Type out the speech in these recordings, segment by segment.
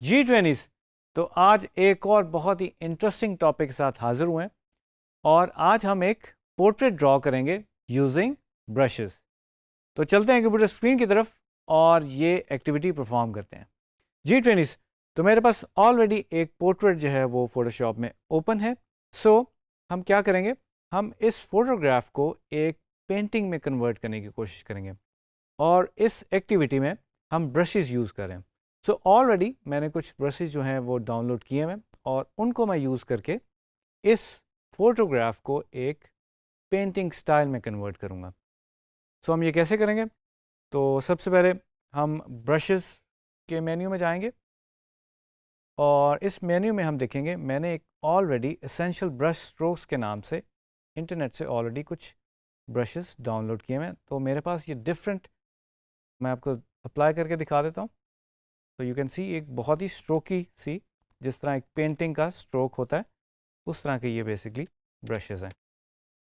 G20s। तो आज एक और बहुत ही इंटरेस्टिंग टॉपिक के साथ हाजिर हुए हैं और आज हम एक पोर्ट्रेट ड्रॉ करेंगे यूजिंग ब्रशेस। तो चलते हैं कंप्यूटर स्क्रीन की तरफ और ये एक्टिविटी परफॉर्म करते हैं। G20s, तो मेरे पास ऑलरेडी एक पोर्ट्रेट जो है वो फोटोशॉप में ओपन है। सो हम क्या करेंगे, हम इस फोटोग्राफ को एक पेंटिंग में कन्वर्ट करने की कोशिश करेंगे और इस एक्टिविटी में हम ब्रशेस यूज़ करें। सो ऑलरेडी मैंने कुछ ब्रशेस जो हैं वो डाउनलोड किए हैं और उनको मैं यूज़ करके इस फोटोग्राफ को एक पेंटिंग स्टाइल में कन्वर्ट करूँगा। सो हम ये कैसे करेंगे, तो सबसे पहले हम ब्रशेस के मेन्यू में जाएंगे और इस मेन्यू में हम देखेंगे मैंने एक ऑलरेडी एसेंशियल ब्रश स्ट्रोक्स के नाम से इंटरनेट से ऑलरेडी कुछ ब्रशेस डाउनलोड किए हैं। तो मेरे पास ये डिफरेंट, मैं आपको अप्लाई करके दिखा देता हूँ। तो यू कैन सी एक बहुत ही स्ट्रोकी सी, जिस तरह एक पेंटिंग का स्ट्रोक होता है उस तरह के ये बेसिकली ब्रशेस हैं।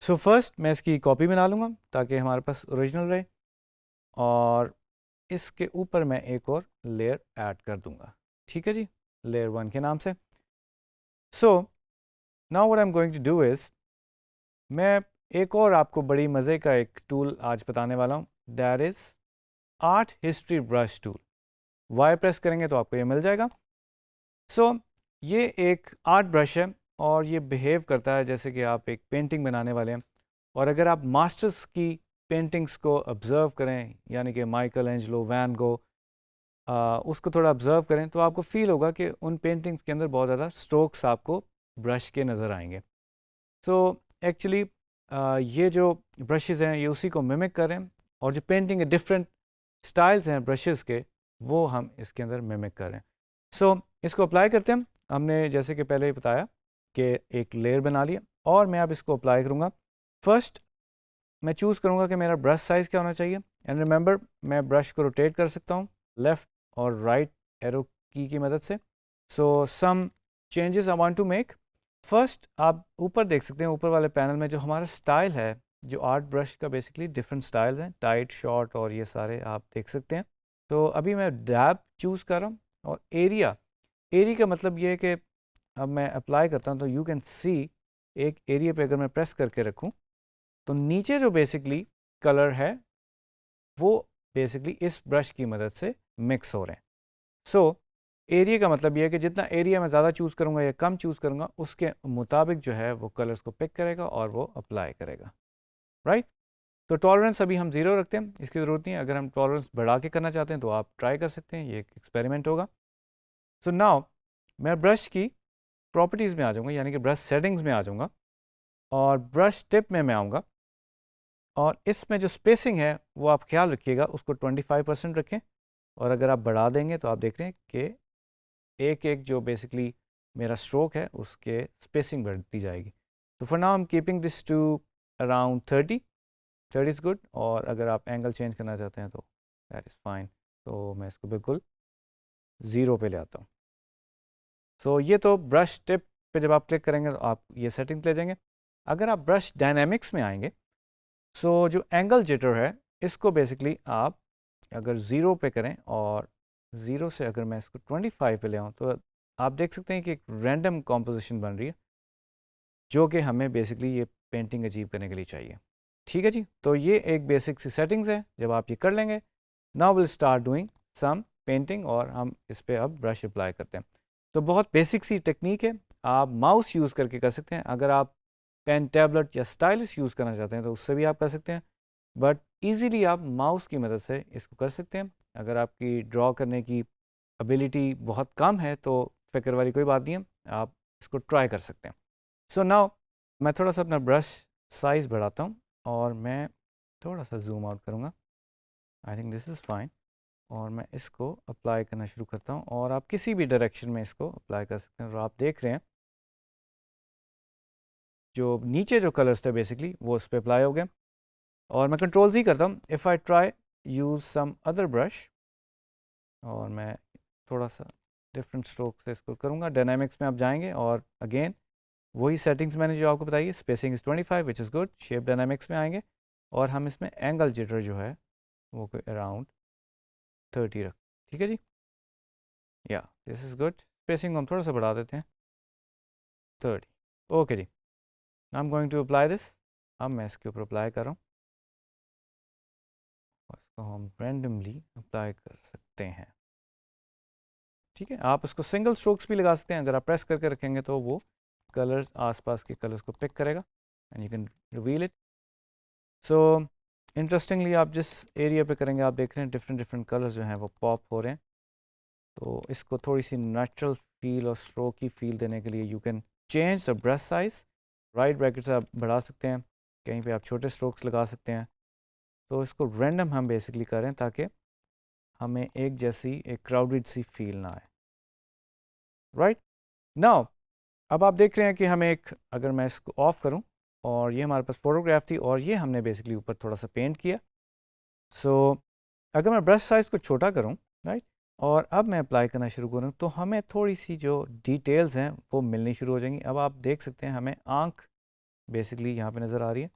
सो फर्स्ट मैं इसकी कॉपी बना लूँगा ताकि हमारे पास ओरिजिनल रहे और इसके ऊपर मैं एक और लेयर ऐड कर दूँगा। ठीक है जी, लेयर 1 के नाम से। So now what I am going to do is, मैं एक और आपको बड़ी मज़े का एक टूल आज बताने वाला हूँ, that is art history brush tool. Y press करेंगे तो आपको ये मिल जाएगा। सो ये एक आर्ट ब्रश है और ये बिहेव करता है जैसे कि आप एक पेंटिंग बनाने वाले हैं और अगर आप मास्टर्स की पेंटिंग्स को ऑब्ज़र्व करें, यानी कि माइकल एंजलो, वैन गो, उसको थोड़ा ऑब्ज़र्व करें तो आपको फील होगा कि उन पेंटिंग्स के अंदर बहुत ज़्यादा स्ट्रोक्स आपको ब्रश के नज़र आएंगे। सो एक्चुअली ये जो ब्रशेज़ हैं ये उसी को मिमिक कर रहे हैं और जो पेंटिंग है डिफरेंट स्टाइल्स हैं ब्रशेज़ के, वो हम इसके अंदर मिमिक कर रहे हैं। सो इसको अप्लाई करते हैं। हमने जैसे कि पहले ही बताया कि एक लेयर बना लिया और मैं अब इसको अप्लाई करूँगा। फर्स्ट मैं चूज़ करूँगा कि मेरा ब्रश साइज़ क्या होना चाहिए एंड रिमेंबर मैं ब्रश को रोटेट कर सकता हूँ लेफ़्ट और राइट एरो की मदद से। So some changes I want to make. First आप ऊपर देख सकते हैं, ऊपर वाले पैनल में जो हमारा स्टाइल है, जो आर्ट ब्रश का बेसिकली डिफरेंट स्टाइल्स हैं, टाइट, शॉर्ट और ये सारे आप देख सकते हैं। तो अभी मैं डैब चूज़ कर रहा हूँ और एरिया का मतलब ये है कि अब मैं अप्लाई करता हूँ तो यू कैन सी एक एरिया पे अगर मैं प्रेस करके रखूँ तो नीचे जो बेसिकली कलर है वो बेसिकली इस ब्रश की मदद से मिक्स हो रहे हैं। सो एरिया का मतलब ये है कि जितना एरिया मैं ज़्यादा चूज़ करूँगा या कम चूज़ करूँगा उसके मुताबिक जो है वो कलर्स को पिक करेगा और वो अप्लाई करेगा, राइट। तो टॉलरेंस अभी हम 0 रखते हैं, इसकी ज़रूरत नहीं है। अगर हम टॉलरेंस बढ़ा के करना चाहते हैं तो आप ट्राई कर सकते हैं, ये एक एक्सपेरिमेंट होगा। सो नाउ मैं ब्रश की प्रॉपर्टीज़ में आ जाऊँगा, यानी कि ब्रश सेटिंग्स में आ जाऊँगा और ब्रश टिप में मैं आऊँगा और इसमें जो स्पेसिंग है वो आप ख्याल रखिएगा उसको 25% रखें और अगर आप बढ़ा देंगे तो आप देख रहे हैं कि एक एक जो बेसिकली मेरा स्ट्रोक है उसके स्पेसिंग बढ़ती जाएगी। तो for now I am keeping this to around 30 is good और अगर आप एंगल चेंज करना चाहते हैं तो दैट इज़ फाइन। तो मैं इसको बिल्कुल 0 पे ले आता हूँ। सो ये तो ब्रश टिप पे जब आप क्लिक करेंगे तो आप ये सेटिंग ले जाएंगे। अगर आप ब्रश डायनेमिक्स में आएंगे, सो जो एंगल जिटर है इसको बेसिकली आप अगर 0 पे करें और 0 से अगर मैं इसको 25 पे ले आऊँ तो आप देख सकते हैं कि एक रैंडम कॉम्पोजिशन बन रही है जो कि हमें बेसिकली ये पेंटिंग अचीव करने के लिए चाहिए। ठीक है जी, तो ये एक बेसिक सी सेटिंग्स है। जब आप ये कर लेंगे, now will start doing some painting और हम इस पर अब ब्रश अप्लाई करते हैं। तो बहुत बेसिक सी टेक्निक है, आप माउस यूज़ करके कर सकते हैं। अगर आप पेन, टैबलेट या स्टाइलिस यूज़ करना चाहते हैं तो उससे भी आप कर सकते हैं, बट ईज़िली आप माउस की मदद से इसको कर सकते हैं। अगर आपकी ड्रॉ करने की एबिलिटी बहुत कम है तो फिक्र वाली कोई बात नहीं है, आप इसको ट्राई कर सकते हैं। सो नाउ मैं थोड़ा सा अपना ब्रश साइज़ बढ़ाता हूँ और मैं थोड़ा सा जूम आउट करूँगा। I think this is fine और मैं इसको अप्लाई करना शुरू करता हूँ और आप किसी भी डायरेक्शन में इसको अप्लाई कर सकते हैं। और आप देख रहे हैं जो नीचे जो कलर्स थे बेसिकली वो उस पर अप्लाई हो गए और मैं कंट्रोल Z करता हूँ। If I try use some other brush और मैं थोड़ा सा डिफरेंट स्ट्रोक से इसको करूँगा। डायनामिक्स में आप जाएंगे और अगेन वही सेटिंग्स मैंने जो आपको बताई है, spacing is 25 which is good. Shape dynamics में आएंगे और हम इसमें एंगल जिटर जो है वो कोई अराउंड 30 रख। ठीक है जी, या दिस इज़ गुड। स्पेसिंग को हम थोड़ा सा बढ़ा देते हैं 30। ओके जी, I am going to apply this. अब मैं इसके ऊपर अप्लाई कर रहा हूँ और इसको हम रैंडमली अप्लाई कर सकते हैं। ठीक है, आप इसको सिंगल स्ट्रोक्स भी लगा सकते हैं। अगर आप प्रेस करके रखेंगे तो वो कलर्स, आसपास के कलर्स को पिक करेगा and you can reveal it. So interestingly आप जिस एरिया पे करेंगे आप देख रहे हैं डिफरेंट डिफरेंट कलर्स जो हैं वो पॉप हो रहे हैं। तो इसको थोड़ी सी नेचुरल फील और स्ट्रोक की फील देने के लिए you can change the brush size. Right bracket से आप बढ़ा सकते हैं, कहीं पे आप छोटे स्ट्रोक्स लगा सकते हैं। तो इसको रैंडम हम बेसिकली करें ताकि हमें एक जैसी एक क्राउडेड सी फील ना आए। राइट नाउ अब आप देख रहे हैं कि हमें एक, अगर मैं इसको ऑफ करूं और ये हमारे पास फोटोग्राफ थी और ये हमने बेसिकली ऊपर थोड़ा सा पेंट किया। सो अगर मैं ब्रश साइज़ को छोटा करूं, राइट, और अब मैं अप्लाई करना शुरू करूं तो हमें थोड़ी सी जो डिटेल्स हैं वो मिलनी शुरू हो जाएंगी। अब आप देख सकते हैं हमें आंख बेसिकली यहाँ पे नज़र आ रही है।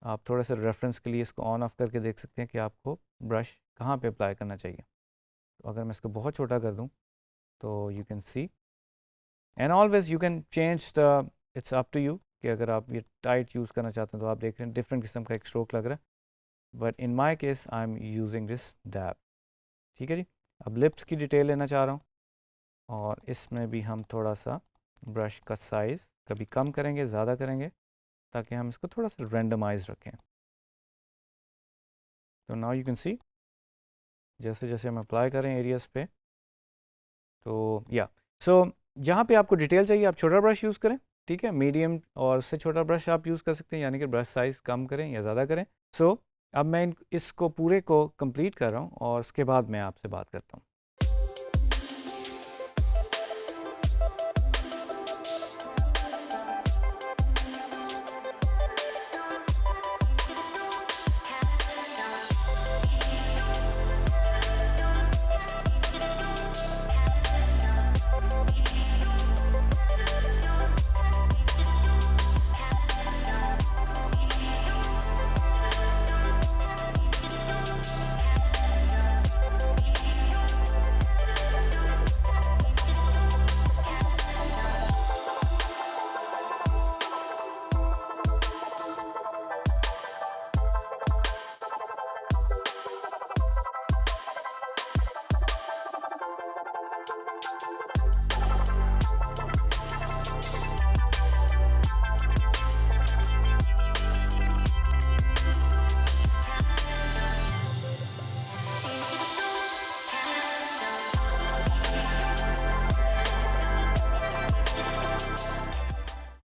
आप थोड़ा सा रेफरेंस के लिए इसको ऑन ऑफ करके देख सकते हैं कि आपको ब्रश कहाँ पे अप्लाई करना चाहिए। तो अगर मैं इसको बहुत छोटा कर दूँ तो you can see, and always you can change the, it's up to you कि अगर आप ये टाइट यूज़ करना चाहते हैं तो आप देख रहे हैं डिफरेंट किस्म का एक स्ट्रोक लग रहा है। But in my case I am using this dab. ठीक है जी, अब लिप्स की डिटेल लेना चाह रहा हूँ और इसमें भी हम थोड़ा सा ब्रश का साइज़ कभी कम करेंगे, ज़्यादा करेंगे, ताकि हम इसको थोड़ा सा रैंडमाइज रखें। तो नाउ यू कैन सी जैसे जैसे हम अप्लाई करें एरियाज़ पे, तो या सो जहाँ पे आपको डिटेल चाहिए आप छोटा ब्रश यूज़ करें। ठीक है, मीडियम और उससे छोटा ब्रश आप यूज़ कर सकते हैं, यानी कि ब्रश साइज़ कम करें या ज़्यादा करें। सो अब मैं इसको पूरे को कंप्लीट कर रहा हूँ और उसके बाद मैं आपसे बात करता हूँ।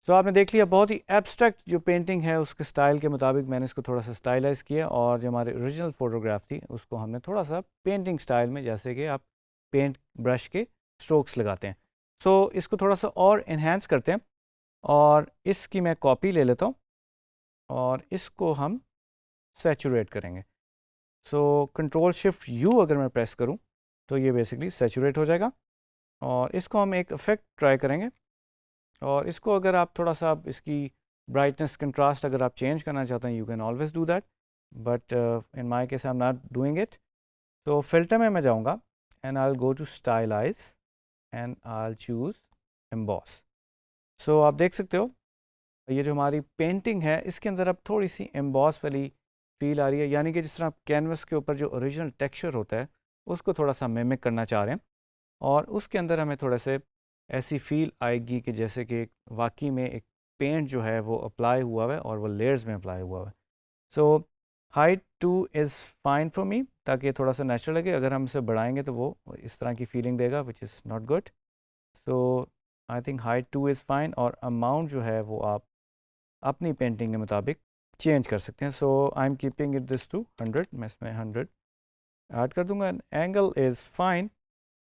तो आपने देख लिया बहुत ही एब्स्ट्रैक्ट जो पेंटिंग है उसके स्टाइल के मुताबिक मैंने इसको थोड़ा सा स्टाइलाइज किया, और जो हमारी ओरिजिनल फ़ोटोग्राफ थी उसको हमने थोड़ा सा पेंटिंग स्टाइल में, जैसे कि आप पेंट ब्रश के स्ट्रोक्स लगाते हैं। सो इसको थोड़ा सा और इन्हेंस करते हैं और इसकी मैं कॉपी ले लेता हूँ और इसको हम सैचुरेट करेंगे। सो कंट्रोल शिफ्ट यू अगर मैं प्रेस करूँ तो ये बेसिकली सैचुरेट हो जाएगा, और इसको हम एक इफेक्ट ट्राई करेंगे। और इसको अगर आप थोड़ा सा इसकी ब्राइटनेस कंट्रास्ट अगर आप चेंज करना चाहते हैं you can always do that, but in my case I am not doing it. तो फिल्टर में मैं जाऊंगा and I will go to stylise and I will choose emboss. So आप देख सकते हो ये जो हमारी पेंटिंग है इसके अंदर अब थोड़ी सी एम्बॉस वाली फील आ रही है, यानी कि जिस तरह कैनवस के ऊपर जो ओरिजिनल टेक्सचर होता है उसको थोड़ा सा मिमिक करना चाह रहे हैं, और उसके अंदर हमें थोड़े से ऐसी फील आएगी कि जैसे कि वाकई में एक पेंट जो है वो अप्लाई हुआ है और वो लेयर्स में अप्लाई हुआ है। So height 2 is fine for me, ताकि थोड़ा सा नेचुरल लगे। अगर हम इसे बढ़ाएंगे तो वो इस तरह की फीलिंग देगा which is not good. So I think height 2 is fine, और अमाउंट जो है वो आप अपनी पेंटिंग के मुताबिक चेंज कर सकते हैं। So I am keeping it this to 100, मैं इसमें 100 ऐड कर दूंगा। Angle is fine.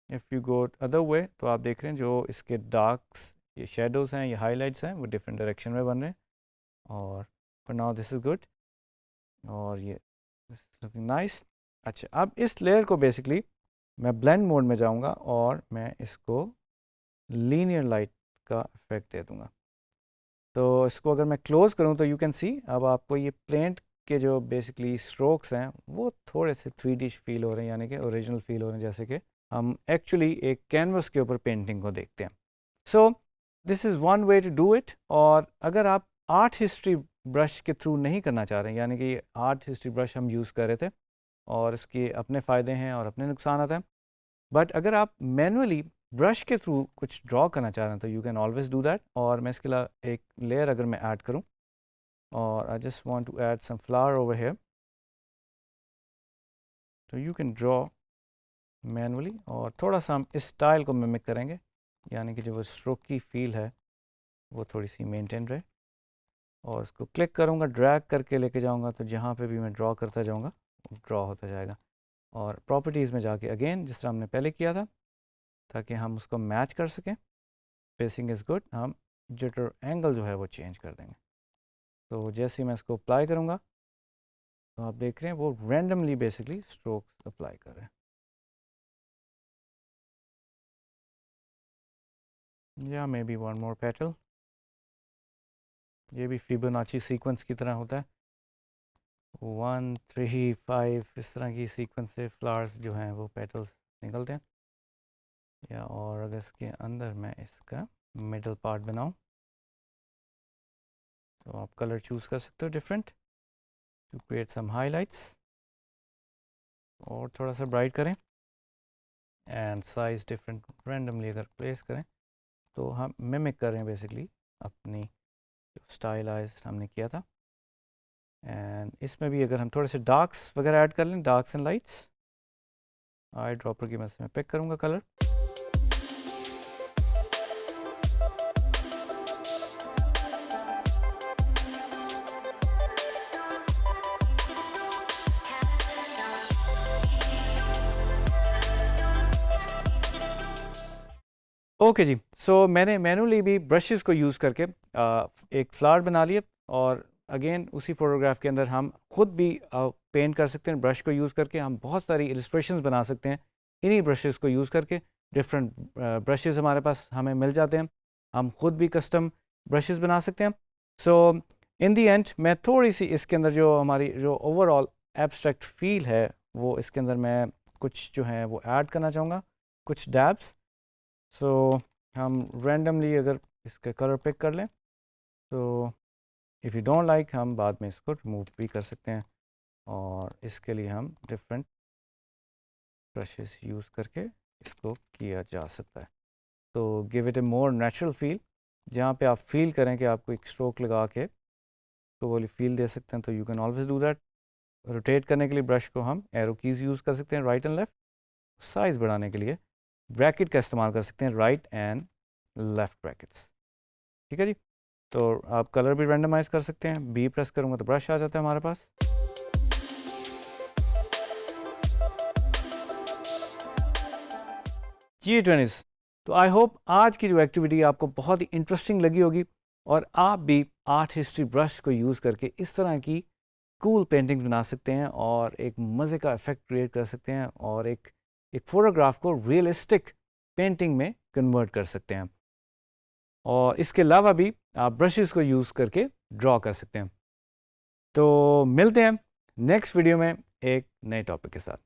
If you go other way तो आप देख रहे हैं जो इसके डार्क्स, ये शेडोज़ हैं, ये हाइलाइट्स हैं, वो डिफरेंट डायरेक्शन में बन रहे हैं, और for now this is good, और ये लुकिंग नाइस। अच्छा, अब इस लेयर को बेसिकली मैं ब्लेंड मोड में जाऊंगा और मैं इसको लीनियर लाइट का इफेक्ट दे दूंगा। तो इसको अगर मैं क्लोज़ करूं तो यू कैन सी अब आपको ये पेंट के जो बेसिकली स्ट्रोक्स हैं वो थोड़े से 3D फील हो रहे हैं, यानी कि ओरिजिनल फील हो रहे हैं, जैसे कि हम एक्चुअली एक कैनवस के ऊपर पेंटिंग को देखते हैं। So this is one way to do it. और अगर आप आर्ट हिस्ट्री ब्रश के थ्रू नहीं करना चाह रहे हैं, यानी कि आर्ट हिस्ट्री ब्रश हम यूज़ कर रहे थे और इसके अपने फ़ायदे हैं और अपने नुकसान हैं, बट अगर आप मैनुअली ब्रश के थ्रू कुछ ड्रॉ करना चाह रहे हैं तो you can always do that. और मैं इसके लिए एक लेयर अगर मैं ऐड करूं, और I just want to add some flower over here, तो यू कैन ड्रॉ मैनुअली और थोड़ा सा हम इस स्टाइल को मिमिक करेंगे, यानी कि जो वो स्ट्रोक की फील है वो थोड़ी सी मेंटेन रहे। और इसको क्लिक करूँगा, ड्रैग करके लेके जाऊँगा, तो जहाँ पे भी मैं ड्रॉ करता जाऊँगा ड्रॉ होता जाएगा। और प्रॉपर्टीज़ में जाके अगेन जिस तरह हमने पहले किया था, ताकि हम उसको मैच कर सकें, स्पेसिंग इज़ गुड, हम जिटर एंगल जो है वो चेंज कर देंगे। तो जैसे ही मैं इसको अप्लाई करूँगा तो आप देख रहे हैं वो रैंडमली बेसिकली स्ट्रोक्स अप्लाई कर रहे हैं। या may be one more petal, ये भी फिबोनाची सीक्वेंस की तरह होता है, 1 3 5 इस तरह की सीक्वेंस से फ्लावर्स जो हैं वो पेटल्स निकलते हैं। या और अगर इसके अंदर मैं इसका मिडल पार्ट बनाऊं तो आप कलर चूज़ कर सकते हो different to create some highlights, और थोड़ा सा ब्राइट करें एंड साइज डिफरेंट रैंडमली अगर प्लेस करें तो हम मिमिक कर रहे हैं बेसिकली अपनी जो स्टाइलाइज हमने किया था। एंड इसमें भी अगर हम थोड़े से डार्क्स वगैरह ऐड कर लें, डार्क्स एंड लाइट्स, आई ड्रॉपर की मदद से मैं पिक करूँगा कलर। ओके जी, सो मैंने मैनुअली भी ब्रशेस को यूज़ करके एक फ्लावर बना लिया, और अगेन उसी फोटोग्राफ के अंदर हम खुद भी पेंट कर सकते हैं। ब्रश को यूज़ करके हम बहुत सारी इलस्ट्रेशंस बना सकते हैं इन्हीं ब्रशेस को यूज़ करके। डिफरेंट ब्रशेस हमारे पास हमें मिल जाते हैं, हम खुद भी कस्टम ब्रशेस बना सकते हैं। सो इन दी एंड मैं थोड़ी सी इसके अंदर जो हमारी जो ओवरऑल एब्स्ट्रैक्ट फील है वो इसके अंदर मैं कुछ जो है वो ऐड करना चाहूँगा, कुछ डैब्स। सो हम रैंडमली अगर इसके कलर पिक कर लें तो इफ़ यू डोंट लाइक हम बाद में इसको रिमूव भी कर सकते हैं, और इसके लिए हम डिफरेंट ब्रशेस यूज़ करके इसको किया जा सकता है। तो give it A more natural feel, जहाँ पे आप फील करें कि आपको एक स्ट्रोक लगा के तो वाली फील दे सकते हैं, तो you can always do that. Rotate करने के लिए ब्रश को हम एरो कीज़ यूज़ कर सकते हैं, राइट एंड लेफ़्ट। साइज़ बढ़ाने के लिए ब्रैकेट का इस्तेमाल कर सकते हैं, राइट एंड लेफ़्ट ब्रैकेट्स। ठीक है जी, तो आप कलर भी रेंडमाइज कर सकते हैं। बी प्रेस करूँगा तो ब्रश आ जाता है हमारे पास। G20s, तो आई होप आज की जो एक्टिविटी आपको बहुत ही इंटरेस्टिंग लगी होगी, और आप भी आर्ट हिस्ट्री ब्रश को यूज़ करके इस तरह की कूल पेंटिंग्स बना सकते हैं और एक मज़े का इफेक्ट क्रिएट कर सकते हैं, और एक फोटोग्राफ को रियलिस्टिक पेंटिंग में कन्वर्ट कर सकते हैं। और इसके अलावा भी आप ब्रशेस को यूज़ करके ड्रॉ कर सकते हैं। तो मिलते हैं नेक्स्ट वीडियो में एक नए टॉपिक के साथ।